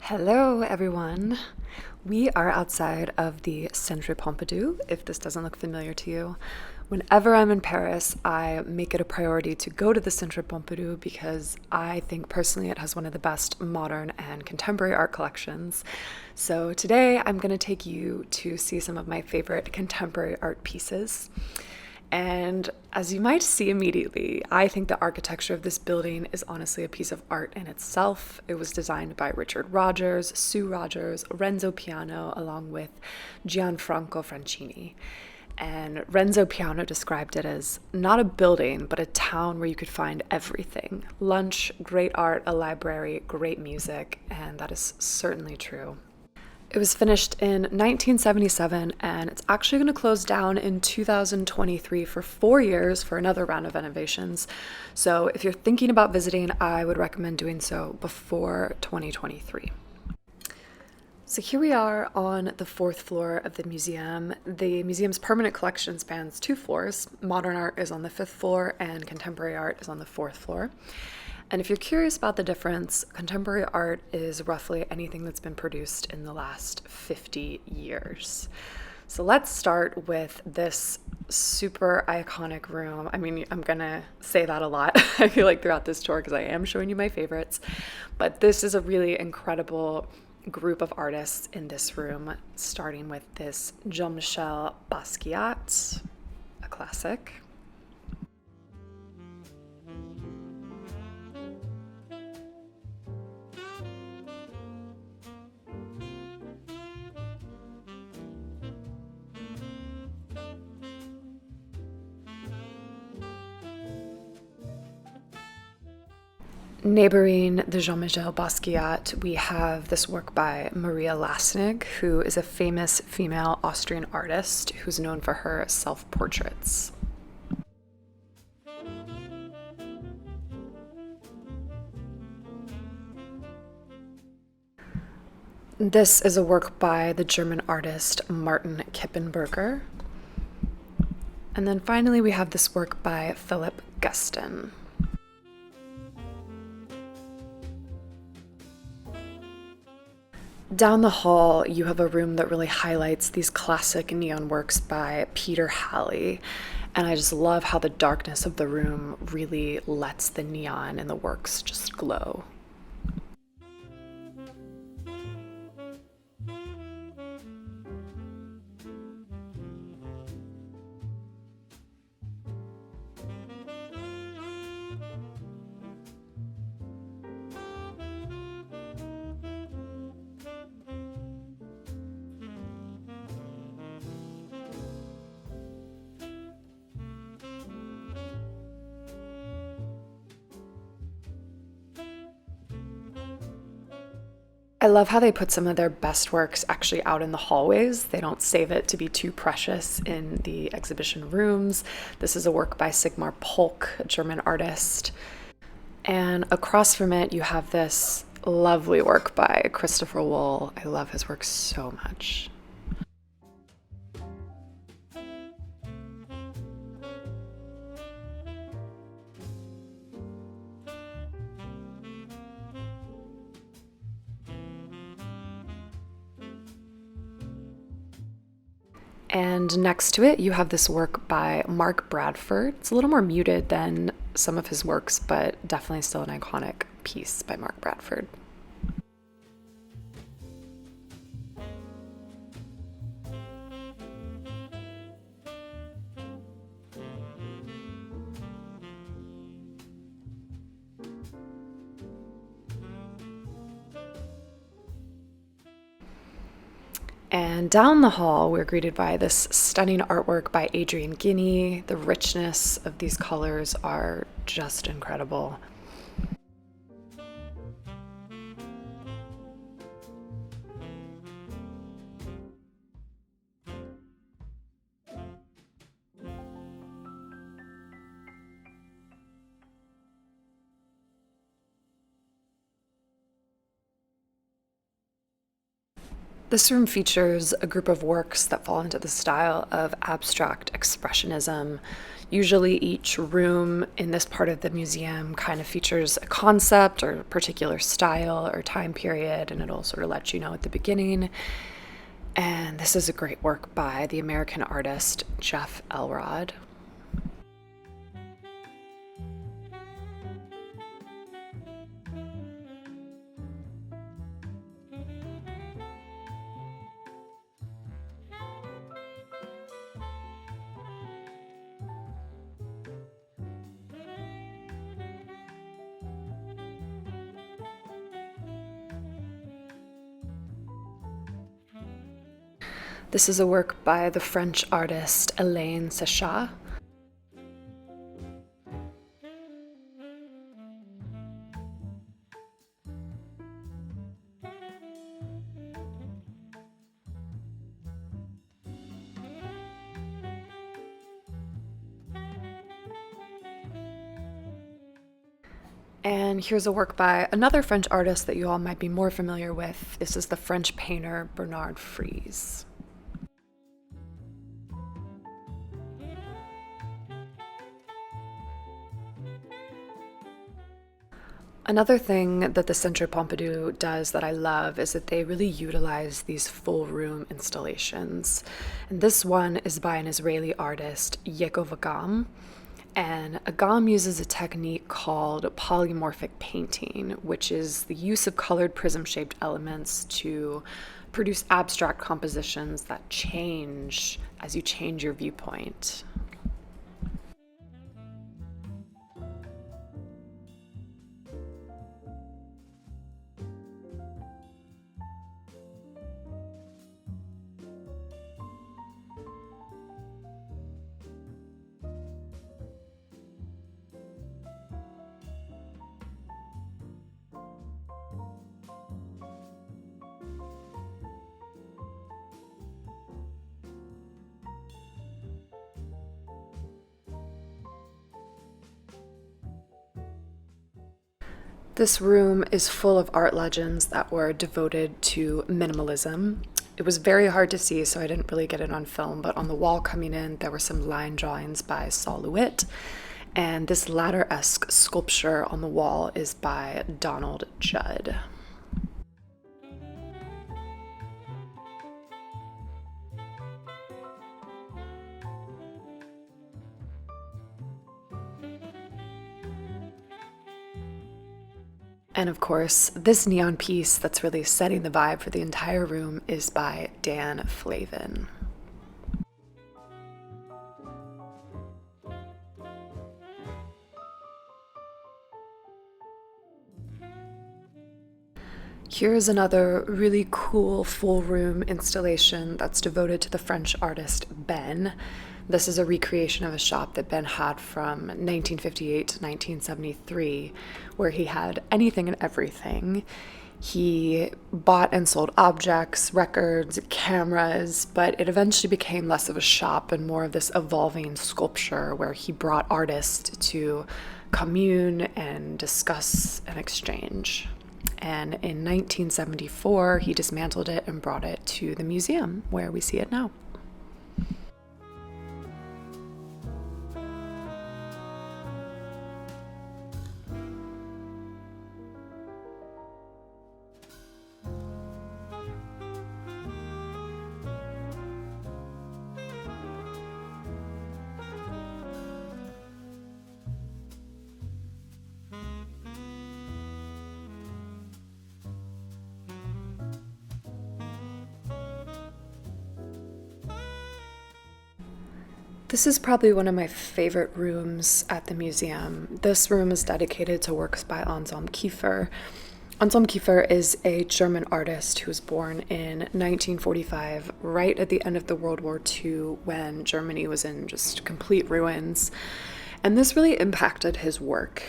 Hello, everyone. We are outside of the Centre Pompidou, if this doesn't look familiar to you. Whenever I'm in Paris, I make it a priority to go to the Centre Pompidou because I think personally it has one of the best modern and contemporary art collections. So today I'm going to take you to see some of my favorite contemporary art pieces. And as you might see immediately, I think the architecture of this building is honestly a piece of art in itself. It was designed by Richard Rogers, Sue Rogers, Renzo Piano, along with Gianfranco Francini. And Renzo Piano described it as not a building, but a town where you could find everything. Lunch, great art, a library, great music, and that is certainly true. It was finished in 1977, and it's actually going to close down in 2023 for 4 years for another round of renovations. So if you're thinking about visiting, I would recommend doing so before 2023. So here we are on the fourth floor of the museum. The museum's permanent collection spans 2 floors. Modern art is on the 5th floor, and contemporary art is on the 4th floor. And if you're curious about the difference, contemporary art is roughly anything that's been produced in the last 50 years. So let's start with this super iconic room. I mean, I'm gonna say that a lot, I feel like, throughout this tour because I am showing you my favorites. But this is a really incredible group of artists in this room, starting with this Jean-Michel Basquiat, a classic. Neighboring the Jean-Michel Basquiat, we have this work by Maria Lassnig, who is a famous female Austrian artist who's known for her self-portraits. This is a work by the German artist Martin Kippenberger. And then finally we have this work by Philip Guston. Down the hall, you have a room that really highlights these classic neon works by Peter Halley. And I just love how the darkness of the room really lets the neon and the works just glow. I love how they put some of their best works actually out in the hallways. They don't save it to be too precious in the exhibition rooms. This is a work by Sigmar Polke, a German artist. And across from it, you have this lovely work by Christopher Wool. I love his work so much. And next to it, you have this work by Mark Bradford. It's a little more muted than some of his works, but definitely still an iconic piece by Mark Bradford. And down the hall, we're greeted by this stunning artwork by Adrian Ghenie. The richness of these colors are just incredible. This room features a group of works that fall into the style of abstract expressionism. Usually each room in this part of the museum kind of features a concept or a particular style or time period, and it'll sort of let you know at the beginning. And this is a great work by the American artist Jeff Elrod. This is a work by the French artist Alain Séchas. And here's a work by another French artist that you all might be more familiar with. This is the French painter Bernard Frize. Another thing that the Centre Pompidou does that I love is that they really utilize these full room installations. And this one is by an Israeli artist, Yaacov Agam. And Agam uses a technique called polymorphic painting, which is the use of colored prism-shaped elements to produce abstract compositions that change as you change your viewpoint. This room is full of art legends that were devoted to minimalism. It was very hard to see, so I didn't really get it on film, but on the wall coming in, there were some line drawings by Lewitt, and this ladder-esque sculpture on the wall is by Donald Judd. And of course, this neon piece that's really setting the vibe for the entire room is by Dan Flavin. Here's another really cool full room installation that's devoted to the French artist Ben. This is a recreation of a shop that Ben had from 1958 to 1973, where he had anything and everything. He bought and sold objects, records, cameras, but it eventually became less of a shop and more of this evolving sculpture where he brought artists to commune and discuss and exchange. And in 1974, he dismantled it and brought it to the museum where we see it now. This is probably one of my favorite rooms at the museum. This room is dedicated to works by Anselm Keifer. Anselm Keifer is a German artist who was born in 1945, right at the end of the World War II, when Germany was in just complete ruins. And this really impacted his work.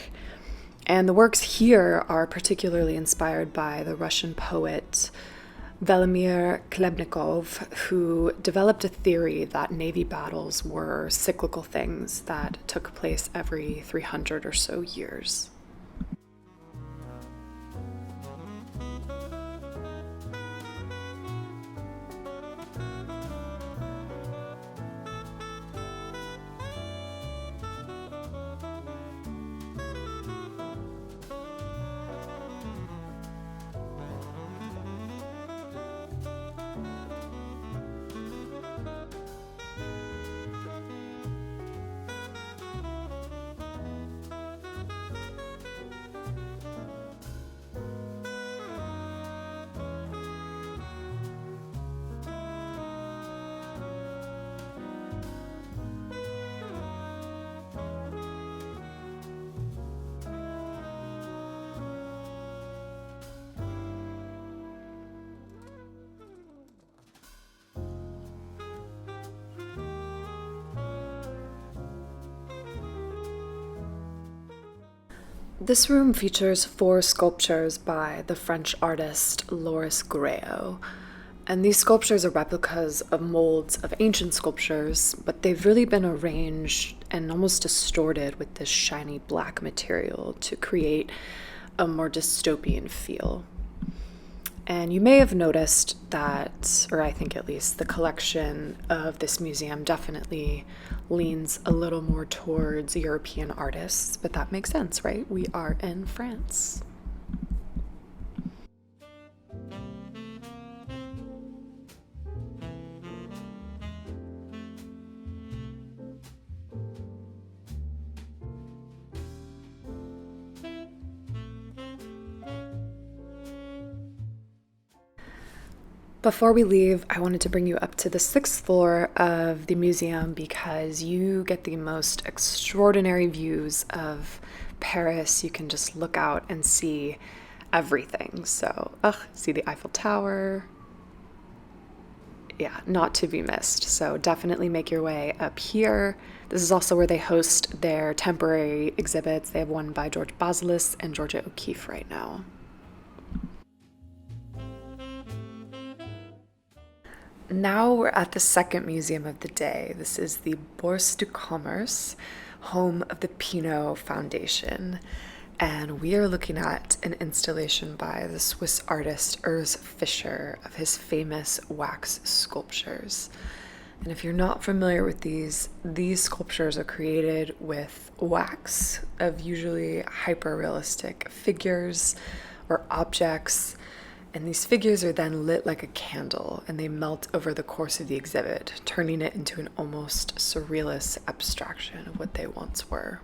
And the works here are particularly inspired by the Russian poet Velimir Khlebnikov, who developed a theory that Navy battles were cyclical things that took place every 300 or so years. This room features 4 sculptures by the French artist Louis Gréaud. And these sculptures are replicas of molds of ancient sculptures, but they've really been arranged and almost distorted with this shiny black material to create a more dystopian feel. And you may have noticed that, or I think at least, the collection of this museum definitely leans a little more towards European artists, but that makes sense, right? We are in France. Before we leave, I wanted to bring you up to the 6th floor of the museum because you get the most extraordinary views of Paris. You can just look out and see everything. So, see the Eiffel Tower. Yeah, not to be missed. So definitely make your way up here. This is also where they host their temporary exhibits. They have one by George Baselis and Georgia O'Keeffe right now. Now we're at the second museum of the day. This is the Bourse de Commerce, home of the Pinault Foundation. And we are looking at an installation by the Swiss artist Urs Fischer of his famous wax sculptures. And if you're not familiar with these sculptures are created with wax of usually hyper-realistic figures or objects. And these figures are then lit like a candle, and they melt over the course of the exhibit, turning it into an almost surrealist abstraction of what they once were.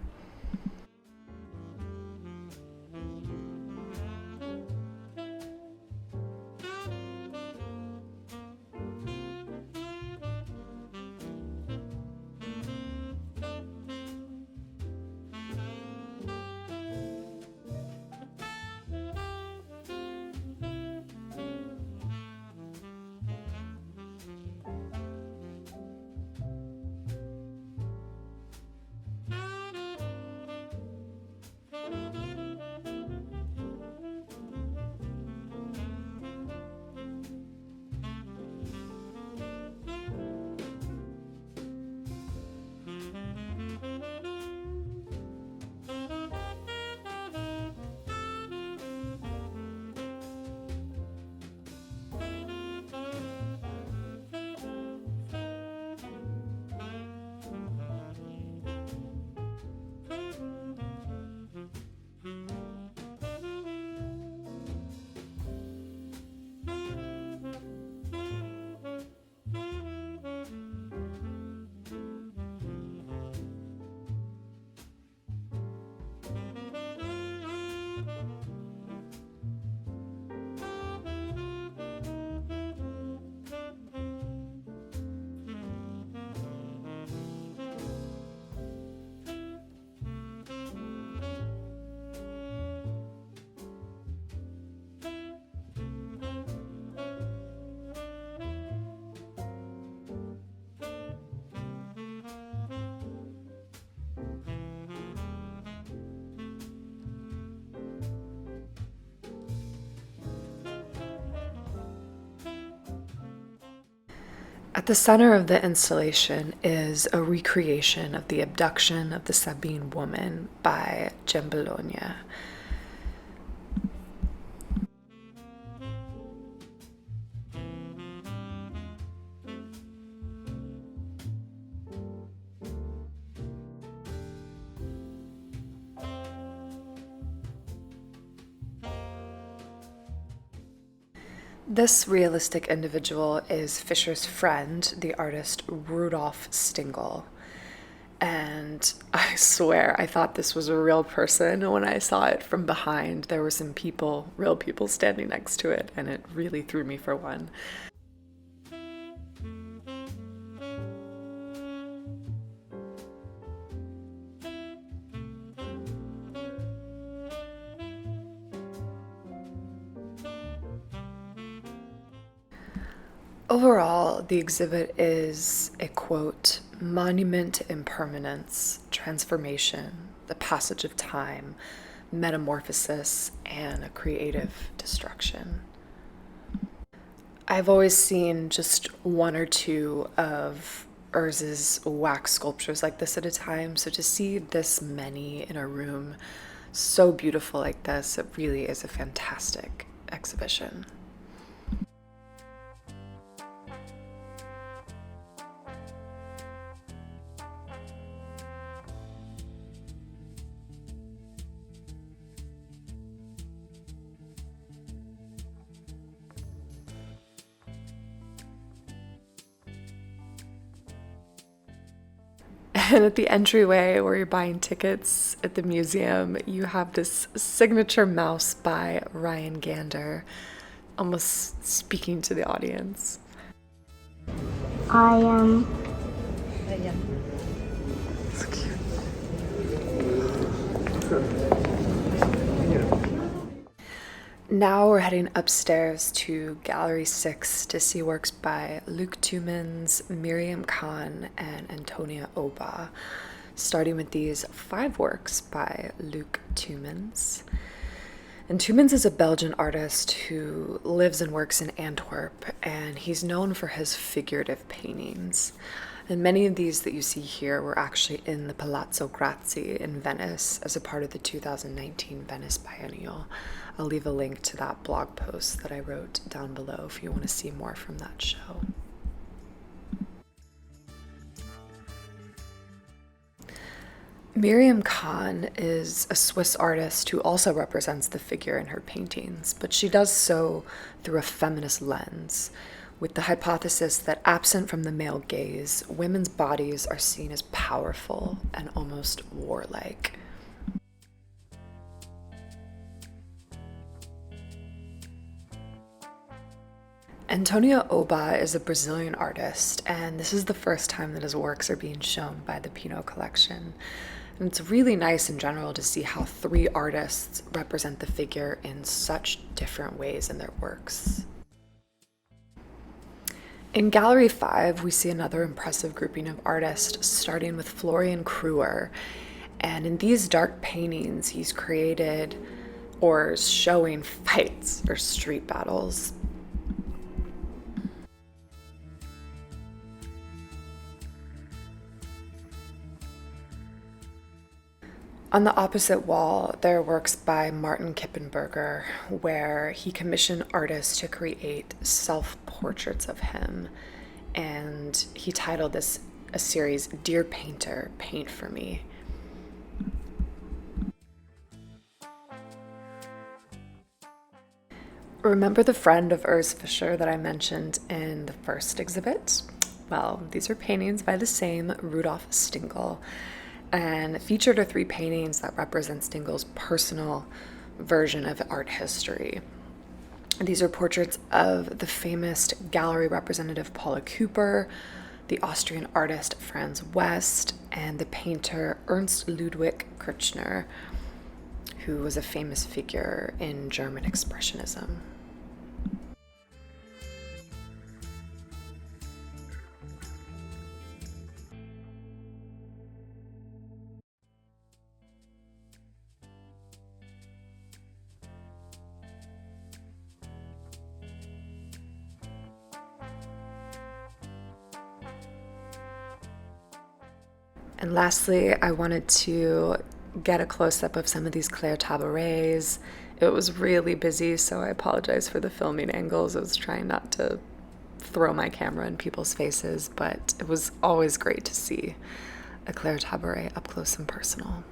At the center of the installation is a recreation of the abduction of the Sabine woman by Bologna. This realistic individual is Fischer's friend, the artist Rudolf Stingel. And I swear, I thought this was a real person when I saw it from behind. There were some people, real people, standing next to it, and it really threw me for one. Overall, the exhibit is a, quote, monument to impermanence, transformation, the passage of time, metamorphosis, and a creative destruction. I've always seen just one or two of Urs's wax sculptures like this at a time, so to see this many in a room so beautiful like this, it really is a fantastic exhibition. And at the entryway where you're buying tickets at the museum, you have this signature mouse by Ryan Gander, almost speaking to the audience. I am. So cute. Now we're heading upstairs to Gallery 6 to see works by Luc Tuymans, Miriam Cahn, and Antonia Oba, starting with these 5 works by Luc Tuymans. And Tuymans is a Belgian artist who lives and works in Antwerp, and he's known for his figurative paintings. And many of these that you see here were actually in the Palazzo Grassi in Venice as a part of the 2019 Venice Biennial. I'll leave a link to that blog post that I wrote down below if you want to see more from that show. Miriam Cahn is a Swiss artist who also represents the figure in her paintings, but she does so through a feminist lens, with the hypothesis that absent from the male gaze, women's bodies are seen as powerful and almost warlike. Antonia Oba is a Brazilian artist, and this is the first time that his works are being shown by the Pinault Collection. And it's really nice in general to see how 3 artists represent the figure in such different ways in their works. In Gallery 5, we see another impressive grouping of artists, starting with Florian Krewer. And in these dark paintings, he's created or showing fights or street battles. On the opposite wall, there are works by Martin Kippenberger, where he commissioned artists to create self-portraits of him. And he titled this a series, Dear Painter, Paint for Me. Remember the friend of Urs Fischer that I mentioned in the first exhibit? Well, these are paintings by the same Rudolf Stingel, and featured are 3 paintings that represent Stingel's personal version of art history. These are portraits of the famous gallery representative Paula Cooper, the Austrian artist Franz West, and the painter Ernst Ludwig Kirchner, who was a famous figure in German Expressionism. And lastly, I wanted to get a close-up of some of these Claire Tabourets. It was really busy, so I apologize for the filming angles. I was trying not to throw my camera in people's faces, but it was always great to see a Claire Tabouret up close and personal.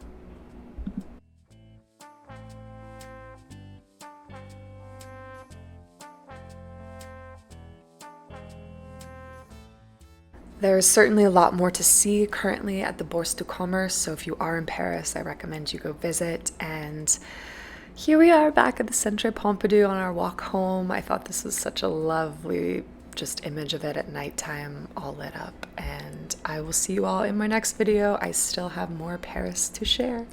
There's certainly a lot more to see currently at the Bourse de Commerce, so if you are in Paris, I recommend you go visit. And here we are back at the Centre Pompidou on our walk home. I thought this was such a lovely just image of it at nighttime, all lit up. And I will see you all in my next video. I still have more Paris to share.